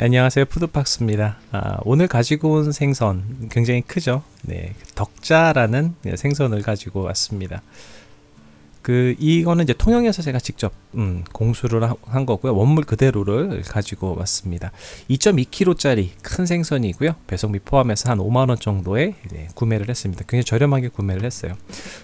안녕하세요, 푸드박스입니다. 오늘 가지고 온 생선 굉장히 크죠. 네, 덕자라는 생선을 가지고 왔습니다. 이거는 이제 통영에서 제가 직접 공수를 한 거고요. 원물 그대로를 가지고 왔습니다. 2.2kg짜리 큰 생선이고요. 배송비 포함해서 한 5만원 정도에 구매를 했습니다. 굉장히 저렴하게 구매를 했어요.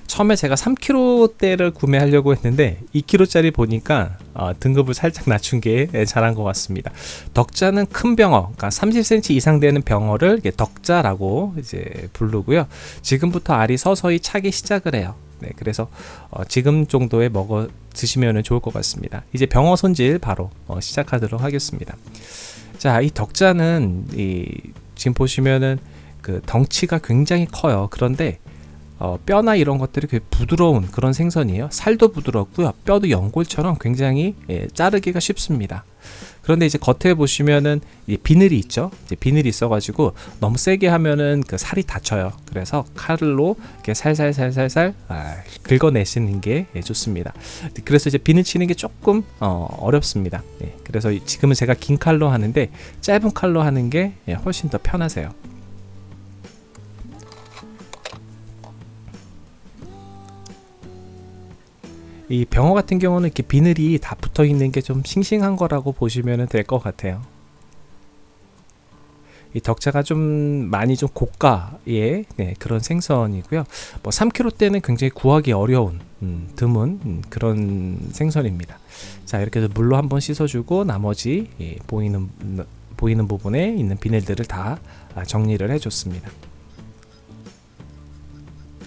처음에 제가 3kg대를 구매하려고 했는데 2kg짜리 보니까 등급을 살짝 낮춘 게 잘한 것 같습니다. 덕자는 큰 병어, 그러니까 30cm 이상 되는 병어를 덕자라고 이제 부르고요. 지금부터 알이 서서히 차기 시작을 해요. 네, 그래서 지금 정도에 먹어 드시면 좋을 것 같습니다. 이제 병어 손질 바로 시작하도록 하겠습니다. 자, 이 덕자는 지금 보시면은 그 덩치가 굉장히 커요. 그런데 뼈나 이런 것들이 되게 부드러운 그런 생선이에요. 살도 부드럽고요. 뼈도 연골처럼 굉장히 자르기가 쉽습니다. 그런데 이제 겉에 보시면은 비늘이 있죠. 이제 비늘이 있어가지고 너무 세게 하면은 그 살이 다쳐요. 그래서 칼로 이렇게 살살살살살 긁어내시는 게 좋습니다. 그래서 이제 비늘 치는 게 조금 어렵습니다. 그래서 지금은 제가 긴 칼로 하는데 짧은 칼로 하는 게 훨씬 더 편하세요. 이 병어 같은 경우는 이렇게 비늘이 다 붙어 있는 게 좀 싱싱한 거라고 보시면 될 것 같아요. 이 덕자가 좀 많이 좀 고가의 그런 생선이고요. 뭐 3kg대는 굉장히 구하기 어려운 드문 그런 생선입니다. 자, 이렇게 해서 물로 한번 씻어주고 나머지 보이는 부분에 있는 비늘들을 다 정리를 해줬습니다.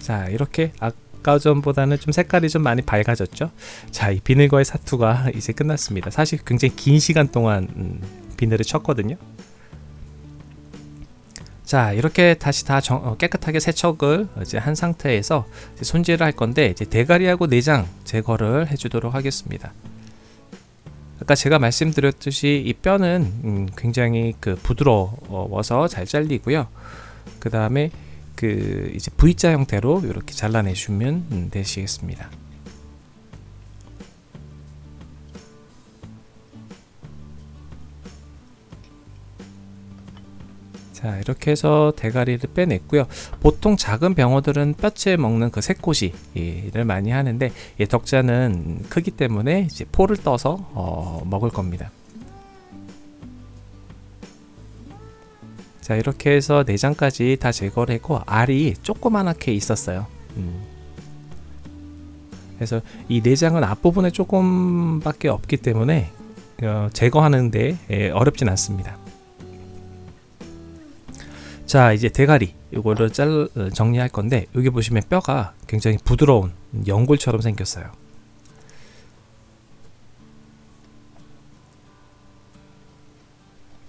자, 이렇게 아까 전보다는 좀 색깔이 좀 많이 밝아졌죠. 자, 이 비늘과의 사투가 이제 끝났습니다. 사실 굉장히 긴 시간 동안 비늘을 쳤거든요. 자, 이렇게 다시 다 깨끗하게 세척을 이제 한 상태에서 이제 손질을 할 건데, 이제 대가리하고 내장 제거를 해주도록 하겠습니다. 아까 제가 말씀드렸듯이 이 뼈는 굉장히 부드러워서 잘 잘리고요. 그 다음에 이제 V자 형태로 이렇게 잘라내주면 되시겠습니다. 자, 이렇게 해서 대가리를 빼냈고요. 보통 작은 병어들은 뼈째 먹는 그 새꼬시를 많이 하는데, 이 덕자는 크기 때문에 이제 포를 떠서 먹을 겁니다. 자, 이렇게 해서 내장까지 다 제거를 했고, 알이 조그만하게 있었어요. 그래서 이 내장은 앞부분에 조금밖에 없기 때문에 제거하는데 어렵진 않습니다. 자, 이제 대가리 이거를 정리할 건데, 여기 보시면 뼈가 굉장히 부드러운 연골처럼 생겼어요.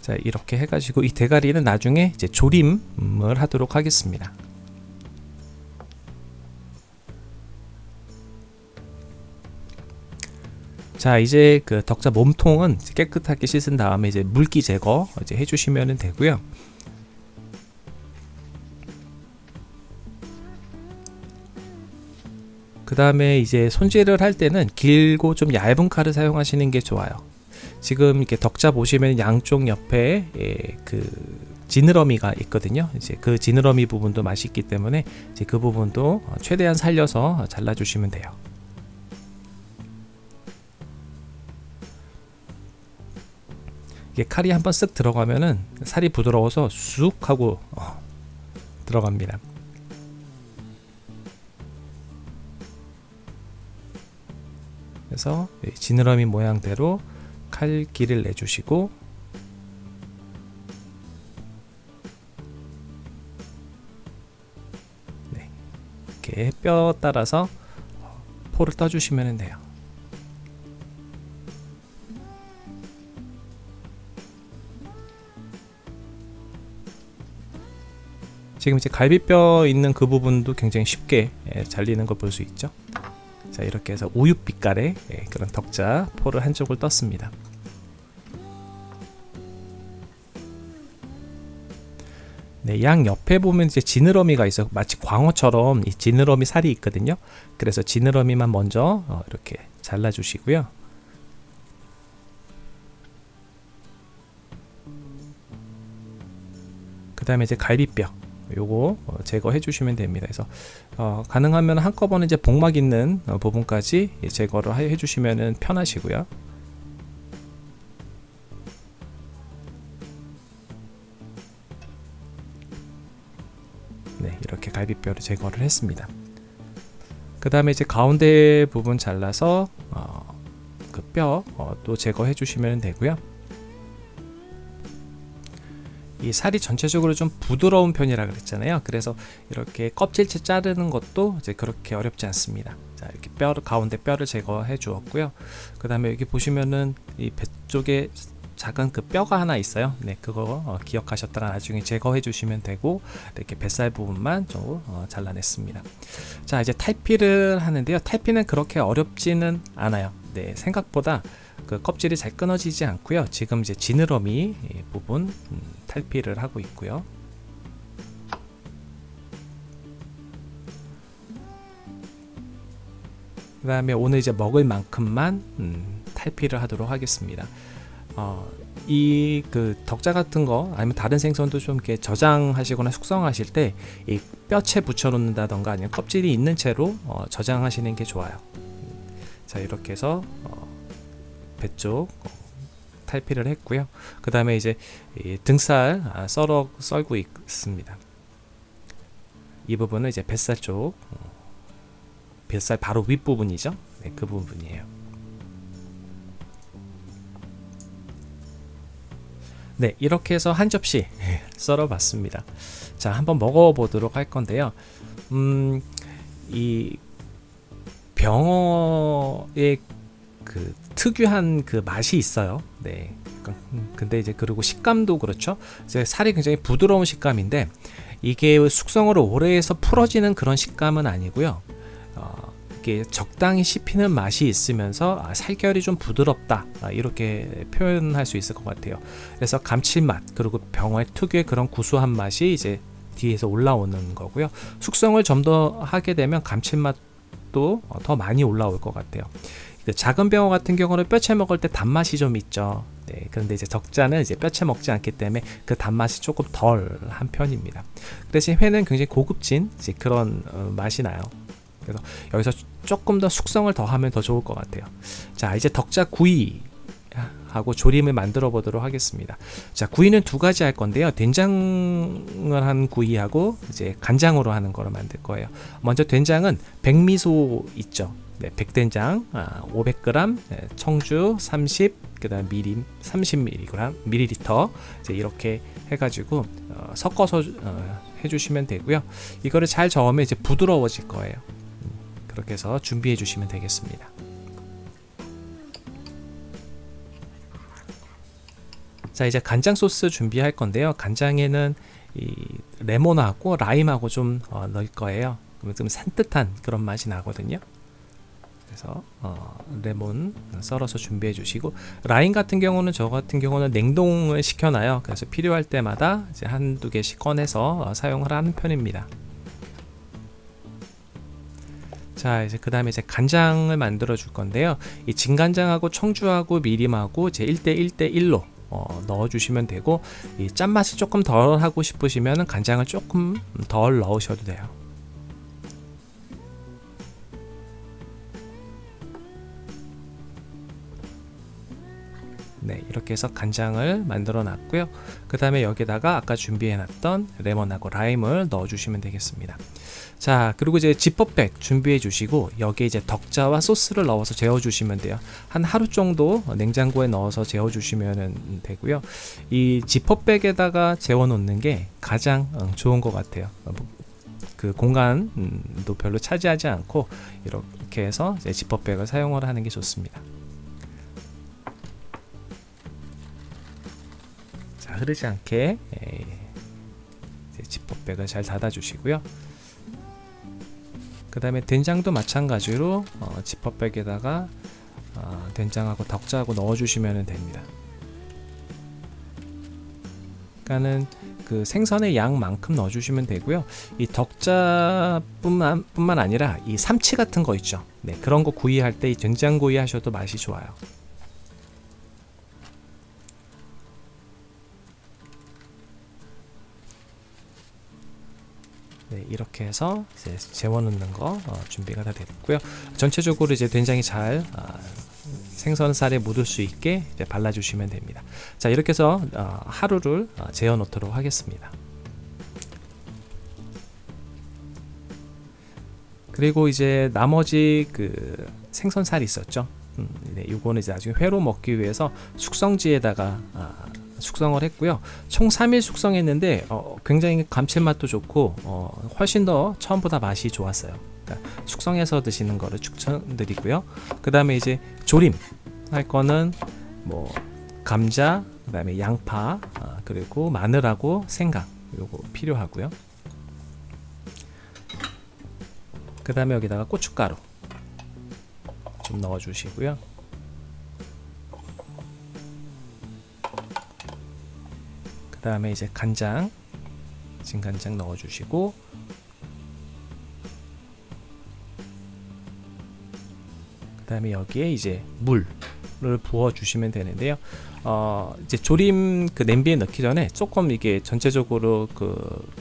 자, 이렇게 해가지고 이 대가리는 나중에 이제 조림을 하도록 하겠습니다. 자, 이제 그 덕자 몸통은 깨끗하게 씻은 다음에 이제 물기 제거 이제 해주시면 되고요. 그 다음에 이제 손질을 할 때는 길고 좀 얇은 칼을 사용하시는 게 좋아요. 지금 이렇게 덕자 보시면 양쪽 옆에 지느러미가 있거든요. 이제 그 지느러미 부분도 맛있기 때문에 이제 그 부분도 최대한 살려서 잘라주시면 돼요. 이게 칼이 한번 쓱 들어가면은 살이 부드러워서 쑥 하고 들어갑니다. 그래서 지느러미 모양대로 칼길을 내주시고, 이렇게 뼈 따라서 포를 떠주시면 돼요. 지금 이제 갈비뼈 있는 그 부분도 굉장히 쉽게 잘리는 걸 볼 수 있죠. 자, 이렇게 해서 우윳빛깔의 그런 덕자 포를 한쪽을 떴습니다. 네, 양 옆에 보면 이제 지느러미가 있어, 마치 광어처럼 이 지느러미 살이 있거든요. 그래서 지느러미만 먼저 이렇게 잘라주시고요. 다음에 이제 갈비뼈 요거 제거해 주시면 됩니다. 그래서 가능하면 한꺼번에 이제 복막 있는 부분까지 제거를 해 주시면 편하시고요. 네, 이렇게 갈비뼈를 제거를 했습니다. 그 다음에 이제 가운데 부분 잘라서 그 뼈 또 제거해 주시면 되고요. 이 살이 전체적으로 좀 부드러운 편이라 그랬잖아요. 그래서 이렇게 껍질째 자르는 것도 이제 그렇게 어렵지 않습니다. 자, 이렇게 가운데 뼈를 제거해 주었고요. 그 다음에 여기 보시면은 이 배 쪽에 작은 그 뼈가 하나 있어요. 네, 그거 기억하셨다가 나중에 제거해 주시면 되고, 이렇게 뱃살 부분만 좀 잘라냈습니다. 자, 이제 탈피를 하는데요. 탈피는 그렇게 어렵지는 않아요. 네, 생각보다 그 껍질이 잘 끊어지지 않고요. 지금 이제 지느러미 부분 탈피를 하고 있고요. 그 다음에 오늘 이제 먹을 만큼만 탈피를 하도록 하겠습니다. 이 그 덕자 같은 거 아니면 다른 생선도 좀 이렇게 저장하시거나 숙성하실 때 이 뼈채 붙여 놓는다던가 아니면 껍질이 있는 채로 저장하시는 게 좋아요. 자, 이렇게 해서 배 쪽 탈피를 했고요. 그 다음에 이제 등살 썰고 있습니다. 이 부분은 이제 뱃살 쪽, 뱃살 바로 윗부분이죠. 네, 그 부분이에요. 네, 이렇게 해서 한 접시 썰어 봤습니다. 자, 한번 먹어 보도록 할 건데요. 이 병어의 그 특유한 그 맛이 있어요. 네. 근데 이제 그리고 식감도 그렇죠. 이제 살이 굉장히 부드러운 식감인데 이게 숙성을 오래 해서 풀어지는 그런 식감은 아니고요. 이게 적당히 씹히는 맛이 있으면서 살결이 좀 부드럽다, 이렇게 표현할 수 있을 것 같아요. 그래서 감칠맛 그리고 병어의 특유의 그런 구수한 맛이 이제 뒤에서 올라오는 거고요. 숙성을 좀 더 하게 되면 감칠맛도 더 많이 올라올 것 같아요. 작은 병어 같은 경우는 뼈채 먹을 때 단맛이 좀 있죠. 네, 그런데 이제 덕자는 이제 뼈채 먹지 않기 때문에 그 단맛이 조금 덜한 편입니다. 그 대신 회는 굉장히 고급진 그런 맛이 나요. 그래서 여기서 조금 더 숙성을 더 하면 더 좋을 것 같아요. 자, 이제 덕자 구이 하고 조림을 만들어 보도록 하겠습니다. 자, 구이는 두 가지 할 건데요. 된장을 한 구이하고 이제 간장으로 하는 거를 만들 거예요. 먼저 된장은 백미소 있죠. 네, 백된장 500g, 청주 30, 그다음 미림 30ml, 이제 이렇게 해가지고 섞어서 해주시면 되고요. 이거를 잘 저으면 이제 부드러워질 거예요. 그렇게 해서 준비해 주시면 되겠습니다. 자, 이제 간장 소스 준비할 건데요. 간장에는 이 레몬하고 라임하고 좀 넣을 거예요. 그러면 좀 산뜻한 그런 맛이 나거든요. 그래서 레몬 썰어서 준비해 주시고, 라임 같은 경우는 저 같은 경우는 냉동을 시켜놔요. 그래서 필요할 때마다 이제 한두 개씩 꺼내서 사용을 하는 편입니다. 자, 이제 그 다음에 이제 간장을 만들어 줄 건데요. 이 진간장하고 청주하고 미림하고 이제 1대1대1로 넣어 주시면 되고, 이 짠맛이 조금 덜 하고 싶으시면 간장을 조금 덜 넣으셔도 돼요. 네, 이렇게 해서 간장을 만들어 놨고요. 그 다음에 여기다가 아까 준비해 놨던 레몬하고 라임을 넣어 주시면 되겠습니다. 자, 그리고 이제 지퍼백 준비해 주시고 여기에 이제 덕자와 소스를 넣어서 재워 주시면 돼요. 한 하루 정도 냉장고에 넣어서 재워 주시면 되고요. 이 지퍼백에다가 재워 놓는 게 가장 좋은 것 같아요. 그 공간도 별로 차지하지 않고 이렇게 해서 이제 지퍼백을 사용을 하는 게 좋습니다. 자, 흐르지 않게 이제 지퍼백을 잘 닫아 주시고요. 그 다음에 된장도 마찬가지로 지퍼백에다가 된장하고 덕자하고 넣어주시면 됩니다. 그러니까는 그 생선의 양만큼 넣어주시면 되고요. 이 덕자뿐만 아니라 이 삼치 같은 거 있죠. 네, 그런 거 구이할 때 이 된장구이 하셔도 맛이 좋아요. 네, 이렇게 해서 이제 재워 넣는 거 준비가 다 됐고요. 전체적으로 이제 된장이 잘 생선살에 묻을 수 있게 이제 발라주시면 됩니다. 자, 이렇게 해서 하루를 재워 놓도록 하겠습니다. 그리고 이제 나머지 그 생선살이 있었죠. 네, 이거는 이제 나중에 회로 먹기 위해서 숙성지에다가 숙성을 했고요. 총 3일 숙성했는데 굉장히 감칠맛도 좋고 훨씬 더 처음보다 맛이 좋았어요. 그러니까 숙성해서 드시는 거를 추천드리고요. 그 다음에 이제 조림 할 거는 뭐 감자, 그 다음에 양파, 그리고 마늘하고 생강 요거 필요하고요. 그 다음에 여기다가 고춧가루 좀 넣어 주시고요. 그 다음에 이제 간장, 진간장 넣어 주시고, 그 다음에 여기에 이제 물을 부어 주시면 되는데요. 이제 조림 그 냄비에 넣기 전에 조금 이게 전체적으로 그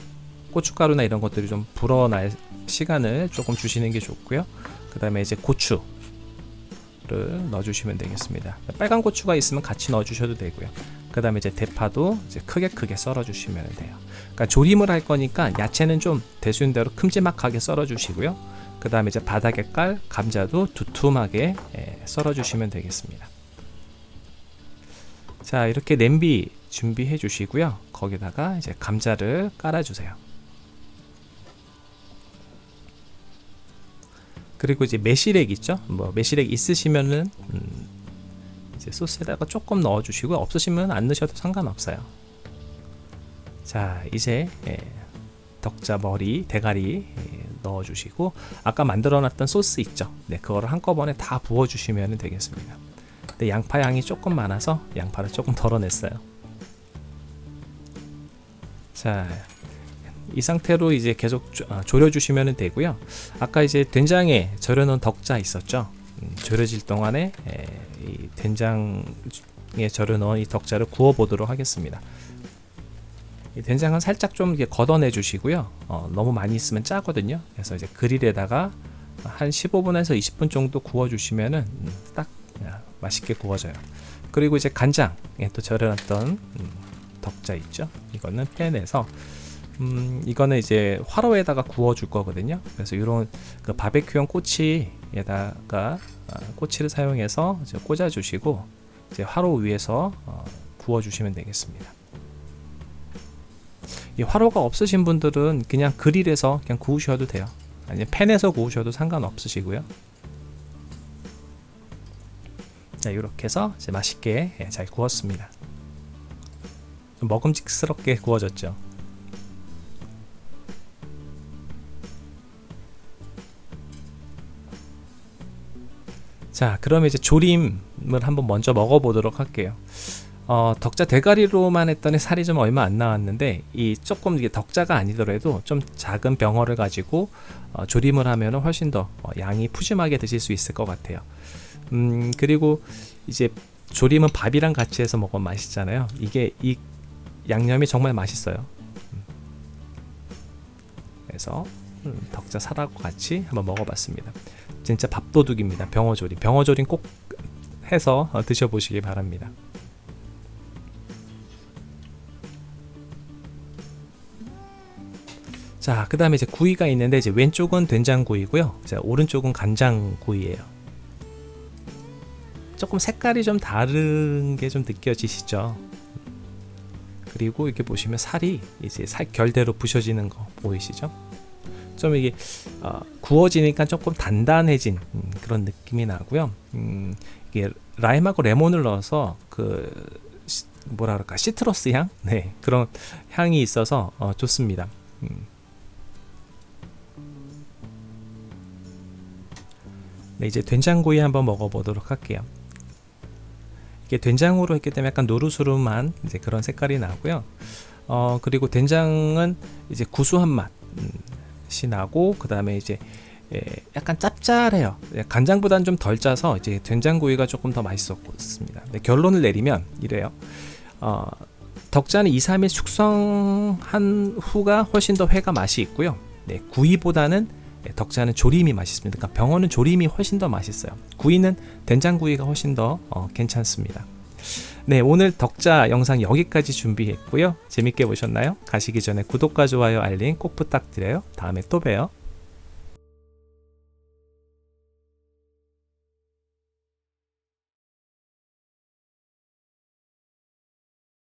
고춧가루나 이런 것들이 좀 불어날 시간을 조금 주시는 게 좋고요. 그 다음에 이제 고추를 넣어 주시면 되겠습니다. 빨간 고추가 있으면 같이 넣어 주셔도 되고요. 그 다음에 이제 대파도 이제 크게 썰어 주시면 돼요. 그러니까 조림을 할 거니까 야채는 좀 대수인대로 큼지막하게 썰어 주시고요. 그 다음에 이제 바닥에 깔 감자도 두툼하게 썰어 주시면 되겠습니다. 자, 이렇게 냄비 준비해 주시고요. 거기다가 이제 감자를 깔아 주세요. 그리고 이제 매실액 있죠? 뭐 매실액 있으시면은 이제 소스에다가 조금 넣어 주시고, 없으시면 안 넣으셔도 상관없어요. 자, 이제 덕자 머리, 대가리 넣어 주시고, 아까 만들어 놨던 소스 있죠? 네, 그거를 한꺼번에 다 부어 주시면 되겠습니다. 근데 양파 양이 조금 많아서 양파를 조금 덜어냈어요. 자, 이 상태로 이제 계속 졸여 주시면 되고요. 아까 이제 된장에 절여 놓은 덕자 있었죠? 졸여질 동안에 이 된장에 절여 넣은 이 덕자를 구워 보도록 하겠습니다. 이 된장은 살짝 좀 이렇게 걷어내 주시고요. 너무 많이 있으면 짜거든요. 그래서 이제 그릴에다가 한 15분에서 20분 정도 구워 주시면은 딱 맛있게 구워져요. 그리고 이제 간장에 또 절여놨던 덕자 있죠? 이거는 빼내서 이거는 이제 화로에다가 구워 줄 거거든요. 그래서 이런 그 바베큐용 꼬치에다가 꼬치를 사용해서 이제 꽂아 주시고, 이제 화로 위에서 구워 주시면 되겠습니다. 이 화로가 없으신 분들은 그냥 그릴에서 그냥 구우셔도 돼요. 아니면 팬에서 구우셔도 상관없으시고요. 자, 이렇게 해서 이제 맛있게 잘 구웠습니다. 좀 먹음직스럽게 구워졌죠. 자, 그러면 이제 조림을 한번 먼저 먹어보도록 할게요. 덕자 대가리로만 했더니 살이 좀 얼마 안 나왔는데, 이 조금 이게 덕자가 아니더라도 좀 작은 병어를 가지고 조림을 하면 훨씬 더 양이 푸짐하게 드실 수 있을 것 같아요. 그리고 이제 조림은 밥이랑 같이 해서 먹으면 맛있잖아요. 이게 이 양념이 정말 맛있어요. 그래서 덕자 살하고 같이 한번 먹어봤습니다. 진짜 밥도둑입니다. 병어조림. 병어조림 꼭 해서 드셔보시기 바랍니다. 자, 그 다음에 이제 구이가 있는데, 이제 왼쪽은 된장구이고요. 이제 오른쪽은 간장구이예요. 조금 색깔이 좀 다른 게 좀 느껴지시죠? 그리고 이렇게 보시면 살이 이제 결대로 부셔지는 거 보이시죠? 좀 이게 구워지니까 조금 단단해진 그런 느낌이 나고요. 이게 라임하고 레몬을 넣어서 그 뭐라 그럴까, 시트러스 향? 네, 그런 향이 있어서 좋습니다. 네, 이제 된장구이 한번 먹어보도록 할게요. 이게 된장으로 했기 때문에 약간 노르스름한 이제 그런 색깔이 나고요. 그리고 된장은 이제 구수한 맛이 나고, 그 다음에 이제 약간 짭짤해요. 간장보다는 좀 덜 짜서 이제 된장구이가 조금 더 맛있었습니다. 근데 결론을 내리면 이래요. 덕자는 2-3일 숙성한 후가 훨씬 더 회가 맛이 있고요. 네, 구이보다는 덕자는 조림이 맛있습니다. 그러니까 병어는 조림이 훨씬 더 맛있어요. 구이는 된장구이가 훨씬 더 괜찮습니다. 네, 오늘 덕자 영상 여기까지 준비했고요. 재밌게 보셨나요? 가시기 전에 구독과 좋아요, 알림 꼭 부탁드려요. 다음에 또 봬요.